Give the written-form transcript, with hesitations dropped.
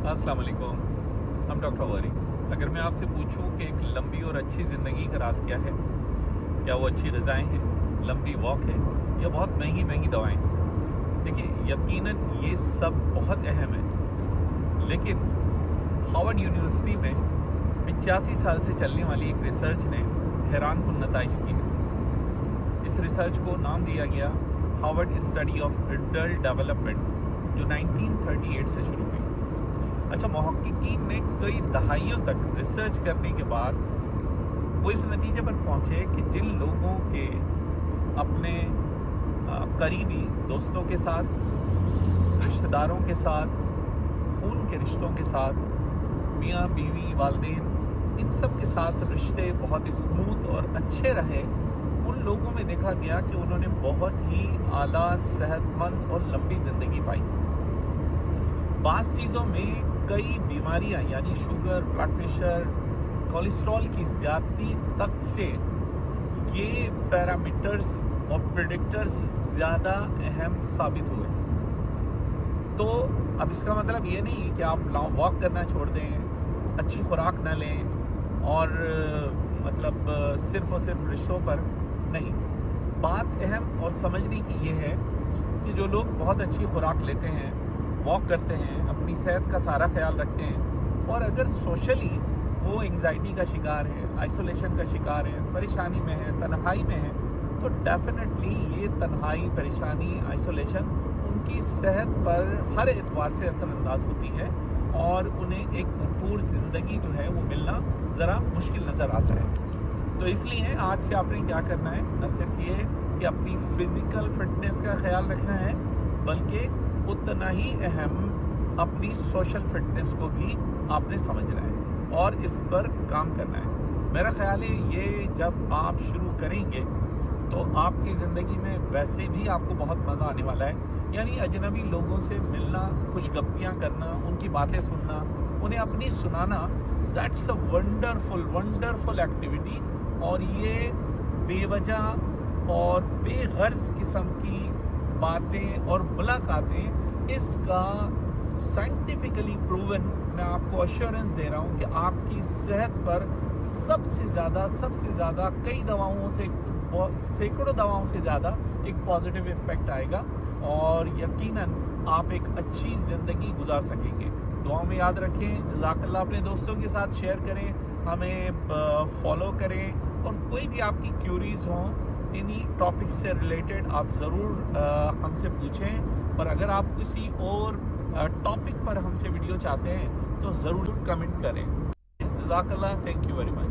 अस्सलाम वालेकुम, हम डॉक्टर वरी। अगर मैं आपसे पूछूं कि एक लंबी और अच्छी ज़िंदगी का राज क्या है, क्या वो अच्छी ग़िज़ाएँ हैं, लंबी वॉक है या बहुत महंगी महंगी दवाएं हैं? देखिए, यकीनन ये सब बहुत अहम है, लेकिन हार्वर्ड यूनिवर्सिटी में 85 साल से चलने वाली एक रिसर्च ने हैरानकुन नताइज किए। इस रिसर्च को नाम दिया गया Harvard study of adult development, जो 1938 से शुरू हुई। अच्छा, मुहक्किकीन ने कई दहाइयों तक रिसर्च करने के बाद वो इस नतीजे पर पहुंचे कि जिन लोगों के अपने करीबी दोस्तों के साथ, रिश्तेदारों के साथ, खून के रिश्तों के साथ, मियाँ बीवी, वालिदैन, इन सब के साथ रिश्ते बहुत स्मूथ और अच्छे रहे, उन लोगों में देखा गया कि उन्होंने बहुत ही आला, सेहतमंद और लंबी ज़िंदगी पाई। बाज़ चीज़ों में कई बीमारियां यानी शुगर, ब्लड प्रेशर, कोलेस्ट्रॉल की ज़्यादती तक से ये पैरामीटर्स और प्रेडिक्टर्स ज़्यादा अहम साबित हुए। तो अब इसका मतलब ये नहीं कि आप वॉक करना छोड़ दें, अच्छी खुराक ना लें और मतलब सिर्फ और सिर्फ रिश्तों पर नहीं। बात अहम और समझने की ये है कि जो लोग बहुत अच्छी खुराक लेते हैं, वॉक करते हैं, अपनी सेहत का सारा ख्याल रखते हैं, और अगर सोशली वो एंग्जाइटी का शिकार है, आइसोलेशन का शिकार है, परेशानी में है, तन्हाई में है, तो डेफिनेटली ये तन्हाई, परेशानी, आइसोलेशन उनकी सेहत पर हर एतबार से असरअंदाज होती है और उन्हें एक भरपूर ज़िंदगी जो है वो मिलना ज़रा मुश्किल नज़र आता है। तो इसलिए आज से आपने क्या करना है, न सिर्फ ये कि अपनी फ़िज़िकल फिटनेस का ख्याल रखना है, बल्कि उतना ही अहम अपनी सोशल फिटनेस को भी आपने समझना है और इस पर काम करना है। मेरा ख्याल है ये जब आप शुरू करेंगे तो आपकी ज़िंदगी में वैसे भी आपको बहुत मज़ा आने वाला है। यानी अजनबी लोगों से मिलना, खुशगप्पियाँ करना, उनकी बातें सुनना, उन्हें अपनी सुनाना, दैट्स अ वंडरफुल एक्टिविटी। और ये बेवजह और बेगर्ज किस्म की बातें और मुलाकातें, इसका साइंटिफिकली प्रूवन, मैं आपको अश्योरेंस दे रहा हूँ कि आपकी सेहत पर सबसे ज़्यादा कई दवाओं से, सैकड़ों दवाओं से ज़्यादा एक पॉजिटिव इम्पैक्ट आएगा और यकीनन आप एक अच्छी ज़िंदगी गुजार सकेंगे। दुआओं में याद रखें। जज़ाकल्लाह। अपने दोस्तों के साथ शेयर करें, हमें फॉलो करें, और कोई भी आपकी क्यूरीज हों इन्हीं टॉपिक से रिलेटेड आप ज़रूर हमसे पूछें। और अगर आप किसी और टॉपिक पर हमसे वीडियो चाहते हैं तो ज़रूर कमेंट करें। जज़ाकल्लाह। Thank you very much.